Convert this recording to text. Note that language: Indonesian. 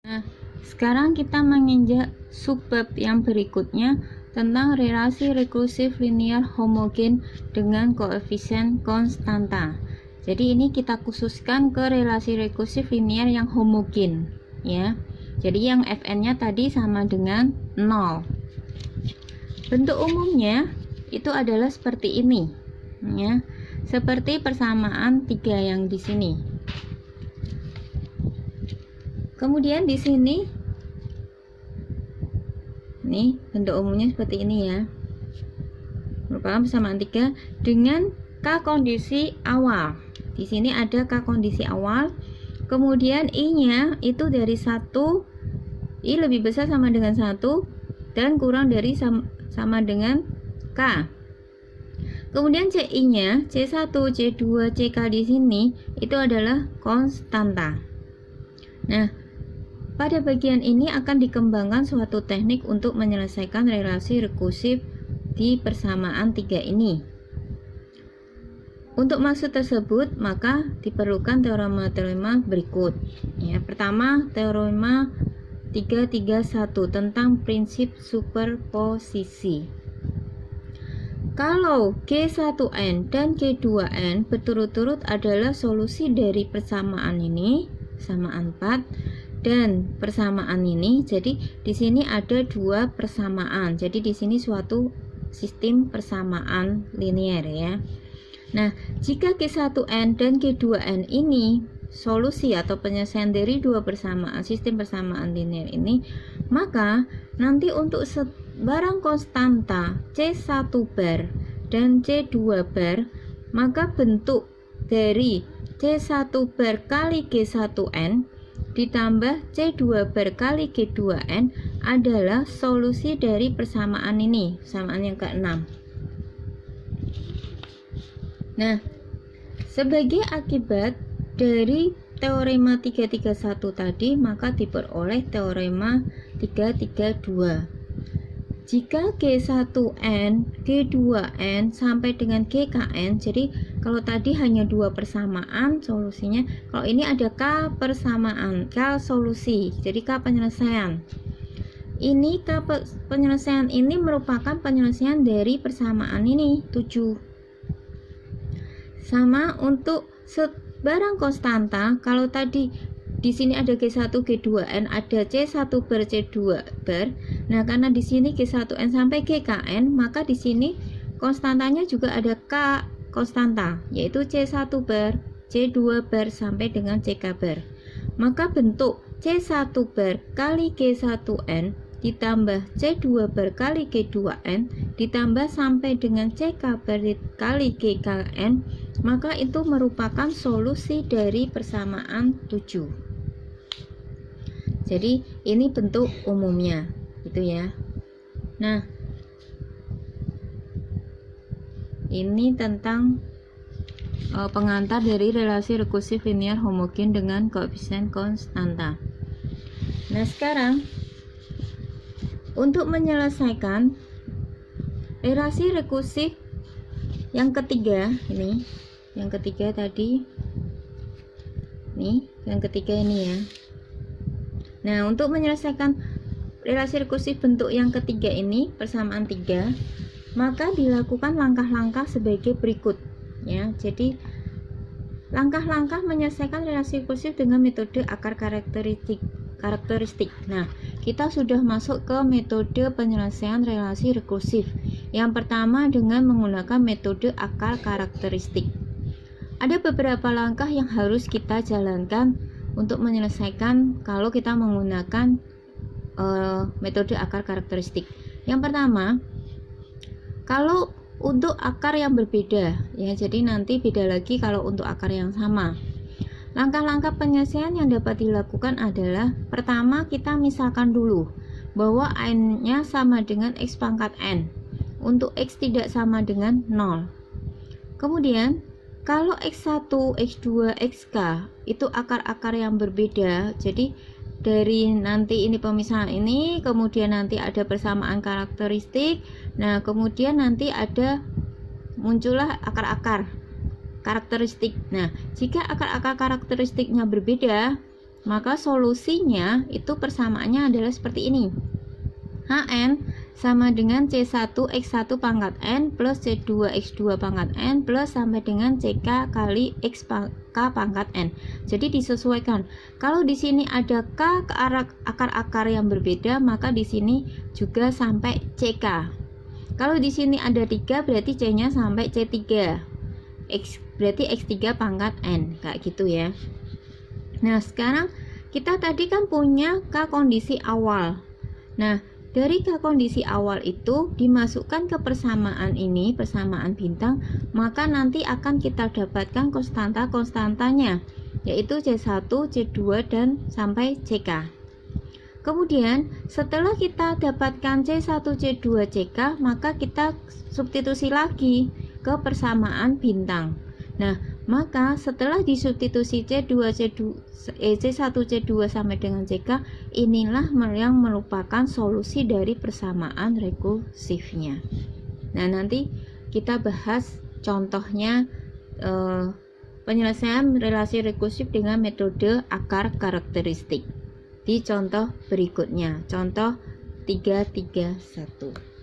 Nah, sekarang kita menginjak subbab yang berikutnya tentang relasi rekursif linear homogen dengan koefisien konstanta. Jadi ini kita khususkan ke relasi rekursif linear yang homogen, ya. Jadi yang Fn-nya tadi sama dengan 0. Bentuk umumnya itu adalah seperti ini, ya. Seperti persamaan 3 yang di sini. Kemudian di sini nih bentuk umumnya seperti ini ya. Merupakan persamaan 3 dengan K kondisi awal. Di sini ada K kondisi awal. Kemudian I-nya itu dari 1, I lebih besar sama dengan 1 dan kurang dari sama dengan K. Kemudian CI-nya C1, C2, CK di sini itu adalah konstanta. Nah, pada bagian ini akan dikembangkan suatu teknik untuk menyelesaikan relasi rekursif di persamaan 3 ini. Untuk maksud tersebut, maka diperlukan teorema-teorema berikut. Ya, pertama, teorema 331 tentang prinsip superposisi. Kalau G1N dan G2N berturut-turut adalah solusi dari persamaan ini, persamaan 4, dan persamaan ini, jadi di sini ada 2 persamaan. Jadi di sini suatu sistem persamaan linear ya. Nah, jika G1N dan G2N ini solusi atau penyelesaian dari 2 persamaan sistem persamaan linear ini, maka nanti untuk barang konstanta C1 bar dan C2 bar, maka bentuk dari C1 bar kali G1N ditambah C2 bar kali G2N adalah solusi dari persamaan ini, persamaan yang ke-6. Nah, sebagai akibat dari teorema 331 tadi, maka diperoleh teorema 332. Jika G1N, G2N sampai dengan GKN, jadi kalau tadi hanya 2 persamaan solusinya, kalau ini ada K persamaan, K solusi, jadi K penyelesaian. Ini K penyelesaian ini merupakan penyelesaian dari persamaan ini 7. Sama untuk barang konstanta, kalau tadi di sini ada G1, G2N, ada C1 bar, C2 bar. Nah, karena di sini G1N sampai GKN, maka di sini konstantanya juga ada K konstanta, yaitu C1 bar, C2 bar sampai dengan CK bar. Maka bentuk C1 bar kali G1N ditambah C2 bar kali G2N ditambah sampai dengan CK bar kali GKN, maka itu merupakan solusi dari persamaan 7. Jadi ini bentuk umumnya gitu ya. Nah, ini tentang pengantar dari relasi rekursif linear homogen dengan koefisien konstanta. Nah, sekarang untuk menyelesaikan relasi rekursif yang ketiga ini, yang ketiga tadi nih, yang ketiga ini ya. Nah, untuk menyelesaikan relasi rekursif bentuk yang ketiga ini, persamaan 3, maka dilakukan langkah-langkah sebagai berikut ya. Jadi langkah-langkah menyelesaikan relasi rekursif dengan metode akar karakteristik. Nah, kita sudah masuk ke metode penyelesaian relasi rekursif. Yang pertama dengan menggunakan metode akar karakteristik. Ada beberapa langkah yang harus kita jalankan untuk menyelesaikan kalau kita menggunakan metode akar karakteristik. Yang pertama, kalau untuk akar yang berbeda ya, jadi nanti beda lagi kalau untuk akar yang sama. Langkah-langkah penyelesaian yang dapat dilakukan adalah, pertama kita misalkan dulu bahwa n-nya sama dengan x pangkat n untuk x tidak sama dengan 0. Kemudian kalau x1, x2, xk itu akar-akar yang berbeda, jadi dari nanti ini pemisahan ini, kemudian nanti ada persamaan karakteristik. Nah, kemudian nanti ada muncullah akar-akar karakteristik. Nah, jika akar-akar karakteristiknya berbeda, maka solusinya itu persamaannya adalah seperti ini. Hn sama dengan C1 X1 pangkat N plus C2 X2 pangkat N plus sampai dengan CK kali X K pangkat N. Jadi disesuaikan. Kalau di sini ada K ke arah akar-akar yang berbeda, maka di sini juga sampai CK. Kalau di sini ada 3, berarti C-nya sampai C3. X berarti X3 pangkat N, kayak gitu ya. Nah, sekarang kita tadi kan punya K kondisi awal. Nah, dari K kondisi awal itu dimasukkan ke persamaan ini, persamaan bintang, maka nanti akan kita dapatkan konstanta-konstantanya, yaitu C1, C2, dan sampai CK. Kemudian setelah kita dapatkan C1, C2, CK, maka kita substitusi lagi ke persamaan bintang. Nah, maka setelah disubstitusi C1, C2 sampai dengan CK, inilah yang merupakan solusi dari persamaan rekursifnya. Nah, nanti kita bahas contohnya penyelesaian relasi rekursif dengan metode akar karakteristik di contoh berikutnya, contoh 331.